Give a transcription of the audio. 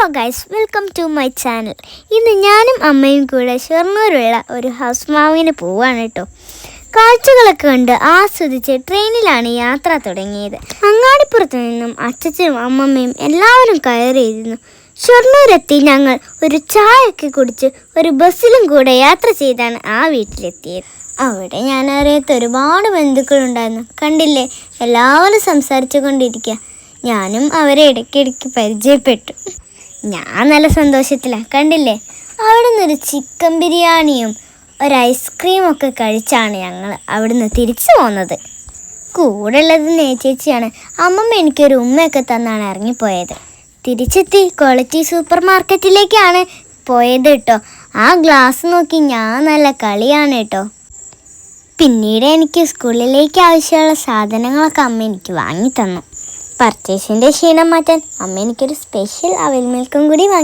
Hello guys, welcome to my channel. ഇന്ന് ഞാനും അമ്മയും കൂടെ ഷൊർണൂരുള്ള ഒരു ഹൗസ് വാമിങ്ങിന് പോവാണ് കേട്ടോ. കാഴ്ചകളൊക്കെ കണ്ട് ആസ്വദിച്ച് ട്രെയിനിലാണ് യാത്ര തുടങ്ങിയത്. അങ്ങാടിപ്പുറത്ത് നിന്നും അച്ഛനും അമ്മമ്മയും എല്ലാവരും കയറിയിരുന്നു. ഷൊർണൂരെത്തി ഞങ്ങൾ ഒരു ചായയൊക്കെ കുടിച്ച് ഒരു ബസ്സിലും കൂടെ യാത്ര ചെയ്താണ് ആ വീട്ടിലെത്തിയത്. അവിടെ ഞാൻ അറിയാത്ത ഒരുപാട് ബന്ധുക്കളുണ്ടായിരുന്നു. കണ്ടില്ലേ, എല്ലാവരും സംസാരിച്ചു കൊണ്ടിരിക്കുക. ഞാനും അവരെ ഇടയ്ക്കിടയ്ക്ക് പരിചയപ്പെട്ടു. ഞാൻ നല്ല സന്തോഷത്തിലാണ്. കണ്ടില്ലേ, അവിടെ നിന്നൊരു ചിക്കൻ ബിരിയാണിയും ഒരു ഐസ്ക്രീമും ഒക്കെ കഴിച്ചാണ് ഞങ്ങൾ അവിടുന്ന് തിരിച്ചു പോകുന്നത്. കൂടെ ഉള്ളത് നേച്ചേച്ചിയാണ്. അമ്മമ്മ എനിക്കൊരു ഉമ്മയൊക്കെ തന്നാണ് ഇറങ്ങിപ്പോയത്. തിരിച്ചെത്തി ക്വാളിറ്റി സൂപ്പർ മാർക്കറ്റിലേക്കാണ് പോയത് കേട്ടോ. ആ ഗ്ലാസ് നോക്കി ഞാൻ നല്ല കളിയാണ് കേട്ടോ. പിന്നീട് എനിക്ക് സ്കൂളിലേക്ക് ആവശ്യമുള്ള സാധനങ്ങളൊക്കെ അമ്മ എനിക്ക് വാങ്ങി തന്നു. പർച്ചേസിൻ്റെ ക്ഷീണം മാറ്റാൻ അമ്മ എനിക്കൊരു സ്പെഷ്യൽ അവിൽ മിൽക്കും കൂടി വാങ്ങി.